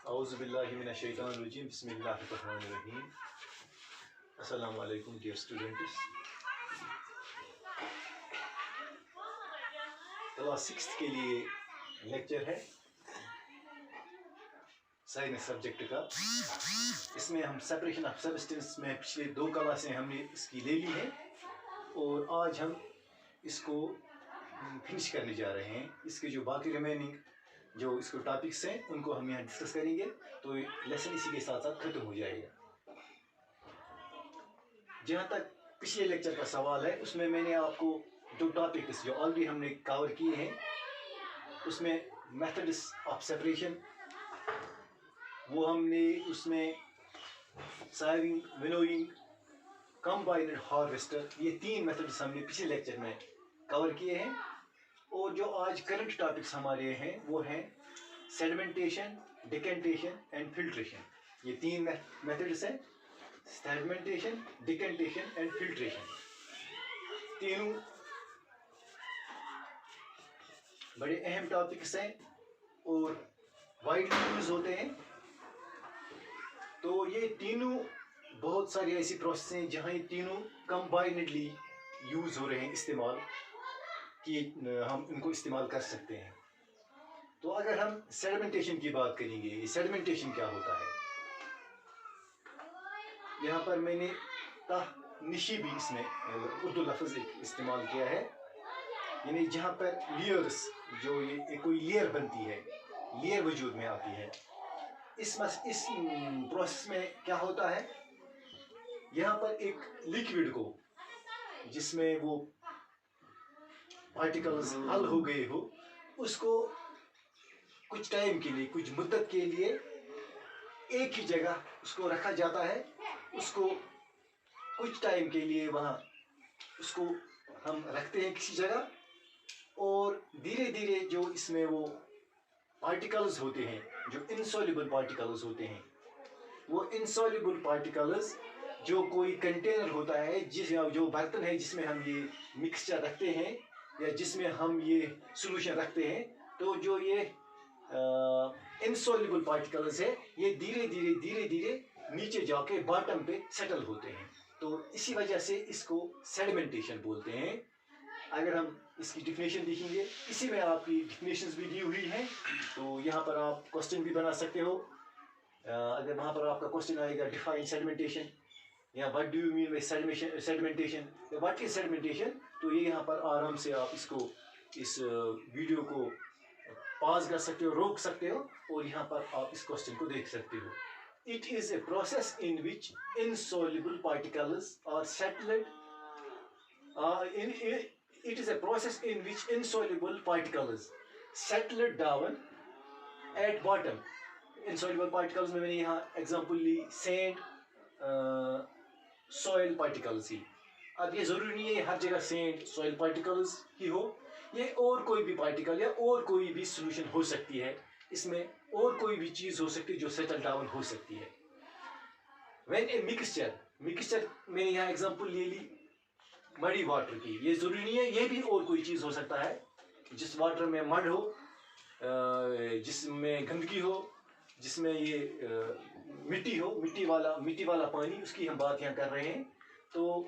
Auzubillahiminash-shaytanir-rajim. Bismillahir-rahmanir-rahim. Assalamu alaikum dear students. Class 6 के लिए lecture है साइंस सब्जेक्ट का। इसमें हम सेपरेशन ऑफ सब्सटेंस में पिछले 2 क्लासें हमने इसकी ले ली हैं और आज हम इसको फिनिश करने जा रहे हैं। इसके जो बाकी रिमेनिंग जो इसको टॉपिक्स हैं उनको हम यहाँ डिस्कस करेंगे, तो लेसन इसी के साथ साथ खत्म हो जाएगा। जहाँ तक पिछले लेक्चर का सवाल है उसमें मैंने आपको जो टॉपिक्स जो ऑलरेडी हमने कवर किए हैं उसमें मेथड्स ऑफ सेपरेशन वो हमने उसमें साइविंग, विनोइंग, कंबाइंड हार्वेस्टर, ये 3 मेथड्स हमने पिछले लेक्चर में कवर किए हैं। और जो आज करंट टॉपिक्स हमारे हैं वो हैं सेडिमेंटेशन, डिकेंटेशन एंड फिल्ट्रेशन। ये 3 मेथड्स हैं, सेडिमेंटेशन, डिकेंटेशन एंड फिल्ट्रेशन। तीनों बड़े अहम टॉपिक्स हैं और वाइडली यूज होते हैं। तो ये तीनों बहुत सारी ऐसी प्रोसेस हैं जहाँ ये तीनों कंबाइनेडली यूज हो रहे हैं, इस्तेमाल कि हम इनको इस्तेमाल कर सकते हैं। तो अगर हम सेडिमेंटेशन की बात करेंगे, सेडिमेंटेशन क्या होता है, यहाँ पर मैंने निशी भी इसमें उर्दू लफ्ज़ इस्तेमाल किया है, यानी जहाँ पर लेयर्स जो ये कोई लेयर बनती है, लेयर वजूद में आती है। इस प्रोसेस में क्या होता है, यहाँ पर एक लिक्विड को जिसमें वो पार्टिकल्स हल हो गए हो उसको कुछ टाइम के लिए, कुछ मुद्दत के लिए एक ही जगह उसको रखा जाता है। उसको कुछ टाइम के लिए वहाँ उसको हम रखते हैं किसी जगह, और धीरे धीरे जो इसमें वो पार्टिकल्स होते हैं, जो इनसॉल्युबल पार्टिकल्स होते हैं, वो इनसॉल्युबल पार्टिकल्स जो कोई कंटेनर होता है, जो बर्तन है जिसमें हम ये मिक्सचर रखते हैं या जिसमें हम ये सॉल्यूशन रखते हैं, तो जो ये इनसॉल्युबल पार्टिकल्स है ये धीरे धीरे नीचे जाके बॉटम पे सेटल होते हैं। तो इसी वजह से इसको सेडिमेंटेशन बोलते हैं। अगर हम इसकी डिफिनेशन देखेंगे, इसी में आपकी डिफिनेशंस भी दी हुई हैं, तो यहाँ पर आप क्वेश्चन भी बना सकते हो। अगर वहाँ पर आपका क्वेश्चन आएगा डिफाइन सेडिमेंटेशन या what do you mean by sedimentation या व्हाट इज सेडिमेंटेशन, तो ये यहाँ पर आराम से आप इसको इस वीडियो को पॉज कर सकते हो, रोक सकते हो और यहाँ पर आप इस क्वेश्चन को देख सकते हो। It is a process in which insoluble particles are settled It is a process in which insoluble particles settle down at bottom. Insoluble particles में मैंने यहाँ एग्जाम्पल ली सैंड, सॉइल पार्टिकल्स ही। अब ये ज़रूरी नहीं है हर जगह सैंड, सॉइल पार्टिकल्स ही हो, ये और कोई भी पार्टिकल या और कोई भी सोल्यूशन हो सकती है, इसमें और कोई भी चीज़ हो सकती है जो सेटल डाउन हो सकती है। When a मिक्सचर मैंने यहाँ एग्जाम्पल ले ली मडी वाटर की, ये ज़रूरी नहीं है, ये भी और कोई चीज़ हो सकता है। जिस वाटर में मड हो, जिसमें गंदगी हो, जिसमें ये मिट्टी हो, मिट्टी वाला पानी, उसकी हम बात यहाँ कर रहे हैं। तो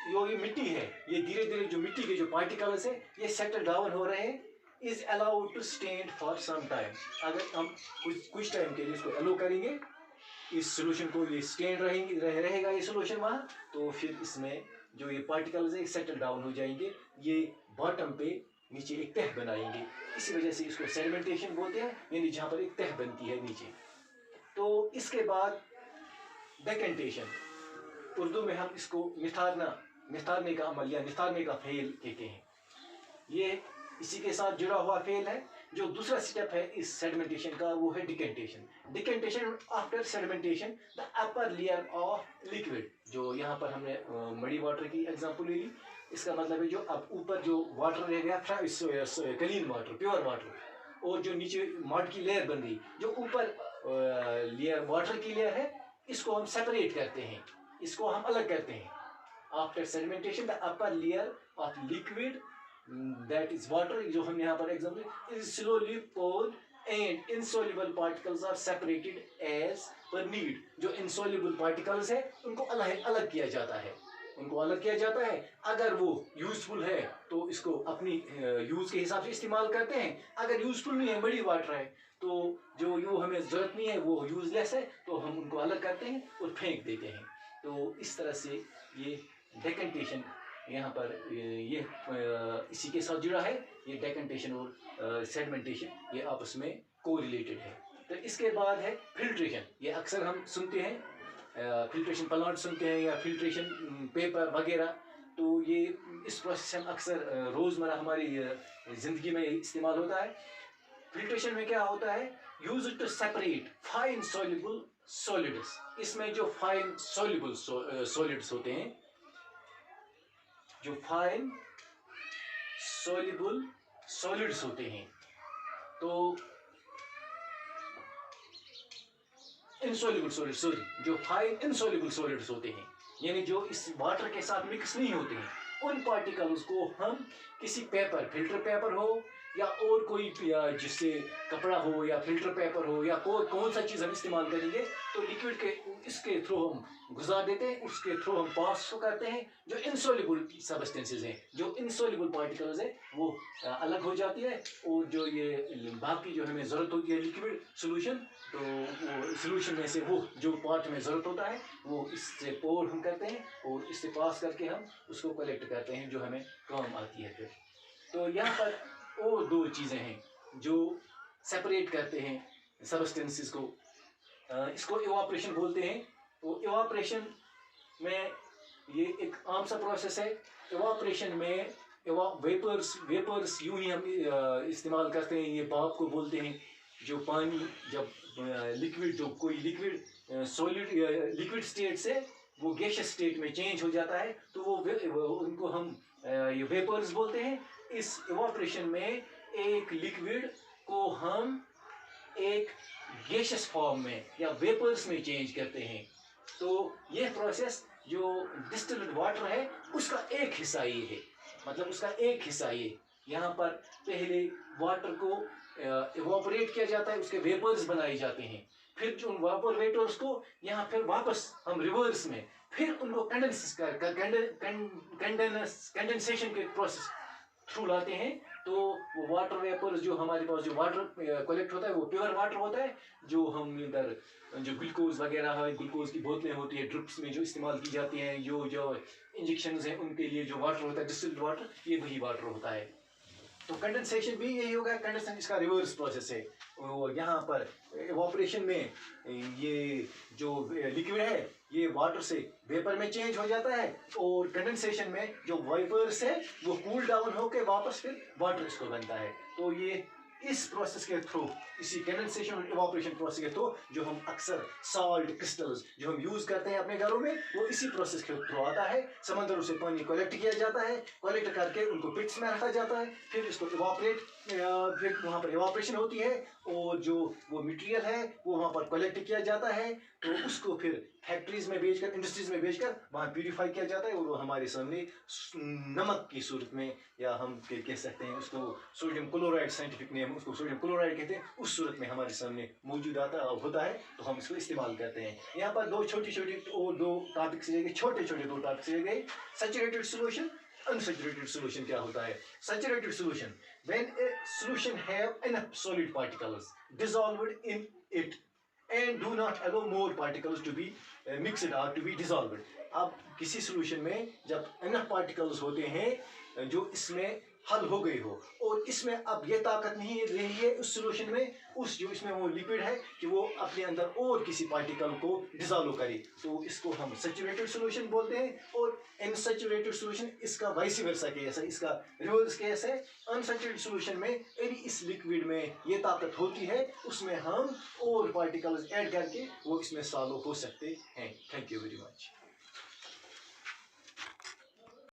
ये मिट्टी है, ये धीरे धीरे जो मिट्टी के जो पार्टिकल्स है ये सेटल डाउन हो रहे हैं, is allowed to stand for some time. अगर हम कुछ टाइम के लिए इसको अलो करेंगे, इस सोल्यूशन को, ये स्टैंड रहेगा ये सोल्यूशन वहाँ, तो फिर इसमें जो ये पार्टिकल्स है सेटल डाउन हो जाएंगे, ये बॉटम पे नीचे एक तह बनाएंगे। इसी वजह से इसको सेडिमेंटेशन बोलते हैं, यानी जहाँ पर एक तह बनती है नीचे। तो इसके बाद डेकेंटेशन, उर्दू में हम इसको निथारने का अमल या निथारने का फेल कहते हैं। ये इसी के साथ जुड़ा हुआ फेल है। जो दूसरा स्टेप है इस सेडिमेंटेशन का वो है decantation. After sedimentation the upper layer of liquid, जो यहाँ पर हमने मडी वाटर की एग्जांपल ले ली, इसका मतलब है जो अब ऊपर जो वाटर रह गया क्लीन वाटर, प्योर वाटर, और जो नीचे मड की लेयर बन गई, जो ऊपर लेयर वाटर की लेयर है, इसको हम सेपरेट करते हैं, इसको हम अलग करते हैं। After sedimentation the upper layer of liquid that is water, जो हम यहाँ पर example, is slowly poured and insoluble particles are separated as per need. जो इनसॉल्युबल पार्टिकल्स है उनको अलग अलग किया जाता है, उनको अलग किया जाता है। अगर वो यूजफुल है तो इसको अपनी यूज के हिसाब से इस्तेमाल करते हैं, अगर यूजफुल नहीं है, बड़ी वाटर है, तो जो हमें ज़रूरत नहीं है, वो यूजलेस है, तो हम उनको अलग करते हैं और फेंक देते हैं। तो इस तरह से ये डेकेंटेशन यहाँ पर ये इसी के साथ जुड़ा है। ये डेकेंटेशन और सेडिमेंटेशन ये आपस में कोरिलेटेड है। तो इसके बाद है फिल्ट्रेशन। ये अक्सर हम सुनते हैं, फिल्ट्रेशन प्लांट सुनते हैं या फिल्ट्रेशन पेपर वगैरह। तो ये इस प्रोसेस हम अक्सर रोज़मर्रा हमारी ज़िंदगी में इस्तेमाल होता है। फिल्ट्रेशन में क्या होता है, use to separate fine soluble solids. इसमें जो फाइन सॉल्युबल सॉलिड्स होते हैं, जो फाइन सॉल्युबल सॉलिड्स होते हैं, तो इनसॉल्युबल सॉलिड, सॉरी, जो फाइन इनसॉल्युबल सॉलिड्स होते हैं, यानी जो इस वाटर के साथ मिक्स नहीं होते हैं, उन पार्टिकल्स को हम किसी पेपर, फिल्टर पेपर हो या और कोई, जिससे कपड़ा हो या फिल्टर पेपर हो या कौन सा चीज़ हम इस्तेमाल करेंगे, तो लिक्विड के इसके थ्रू हम गुजार देते हैं, उसके थ्रू हम पास करते हैं। जो इनसॉल्युबल सब्सटेंसेस हैं, जो इनसॉल्युबल पार्टिकल्स हैं, वो अलग हो जाती है। और जो ये बाकी जो हमें ज़रूरत होती है लिक्विड सोल्यूशन, तो वो सोल्यूशन में से वो जो पार्ट में ज़रूरत होता है, वो इससे पोर हम करते हैं और इससे पास करके हम उसको कलेक्ट करते हैं, जो हमें काम आती है फिर। तो यहाँ पर और दो चीज़ें हैं जो सेपरेट करते हैं सब्सटेंसेस को। इसको इवापोरेशन बोलते हैं। तो इवापोरेशन में ये एक आम सा प्रोसेस है। इवापोरेशन में वेपर्स यूं ही हम इस्तेमाल करते हैं, ये भाप को बोलते हैं। जो पानी जब लिक्विड, जो कोई लिक्विड सॉलिड लिक्विड स्टेट से वो गैसियस स्टेट में चेंज हो जाता है, तो वो उनको हम ये वेपर्स बोलते हैं। इस इवापोरेशन में एक लिक्विड को हम एक गैसियस फॉर्म में या वेपर्स में चेंज करते हैं। तो यह प्रोसेस जो डिस्टिल्ड वाटर है उसका एक हिस्सा ये है, मतलब उसका एक हिस्सा ये। यहाँ पर पहले वाटर को इवापोरेट किया जाता है, उसके वेपर्स बनाए जाते हैं, फिर जो उन वापर वेपर्स को यहाँ फिर वापस हम रिवर्स में फिर उनको कंडेंसेशन के प्रोसेस थ्रू लाते हैं। तो वो वाटर वेपर्स जो हमारे पास जो वाटर कलेक्ट होता है वो प्योर वाटर होता है, जो हम इधर जो ग्लूकोज वगैरह है, ग्लूकोज की बोतलें होती है ड्रिप्स में जो इस्तेमाल की जाती हैं, जो इंजेक्शंस हैं उनके लिए जो वाटर होता है डिस्टिल्ड वाटर, ये वही वाटर होता है। तो कंडेंसेशन भी यही होगा, कंडेंसेशन इसका रिवर्स प्रोसेस है। और यहाँ पर इवापोरेशन में ये जो लिक्विड है ये वाटर से वेपर में चेंज हो जाता है, और कंडेंसेशन में जो वेपर्स है वो कूल डाउन होकर वापस फिर वाटर इसको बनता है। तो ये इस प्रोसेस के थ्रू, इसी कंडेंसेशन और इवापोरेशन प्रोसेस के थ्रू जो हम अक्सर सॉल्ट क्रिस्टल्स जो हम यूज करते हैं अपने घरों में, वो इसी प्रोसेस के थ्रू आता है। समंदरों से पानी कलेक्ट किया जाता है, कलेक्ट करके उनको पिट्स में रखा जाता है, फिर इसको इवापोरेट, फिर वहाँ पर इवापोरेशन होती है, और जो वो मटेरियल है वो वहाँ पर कलेक्ट किया जाता है। तो उसको फिर फैक्ट्रीज में बेचकर, इंडस्ट्रीज में बेचकर वहाँ प्यूरिफाई किया जाता है, और वो हमारे सामने नमक की सूरत में, या हम कह सकते हैं उसको सोडियम क्लोराइड, साइंटिफिक नेम उसको सोडियम क्लोराइड कहते हैं, उस सूरत में हमारे सामने मौजूद होता है। तो हम इसको इस्तेमाल करते हैं। यहाँ पर दो छोटी छोटी और दो टॉपिक्स लिए गए, छोटे छोटे दो टॉपिक्स लिए गए। सैचुरेटेड सोल्यूशन, अनसैचुरेटेड सोल्यूशन क्या होता है। Saturated solution, when a solution have enough solid particles dissolved in it and do not allow more particles to be mixed or to be dissolved। अब किसी सॉल्यूशन में जब enough particles होते हैं जो इसमें हल हो गई हो, और इसमें अब ये ताकत नहीं रही है उस सॉल्यूशन में, उस जो इसमें वो लिक्विड है कि वो अपने अंदर और किसी पार्टिकल को डिसॉल्व करे, तो इसको हम सैचुरेटेड सॉल्यूशन बोलते हैं। और इनसैचुरेटेड सॉल्यूशन इसका वाइस वर्सा केस है, इसका रिवर्स केस है। अनसैचुरेटेड सॉल्यूशन में यदि इस लिक्विड में ये ताकत होती है, उसमें हम और पार्टिकल्स ऐड करके वो इसमें सॉल्व हो सकते हैं। Thank you very much.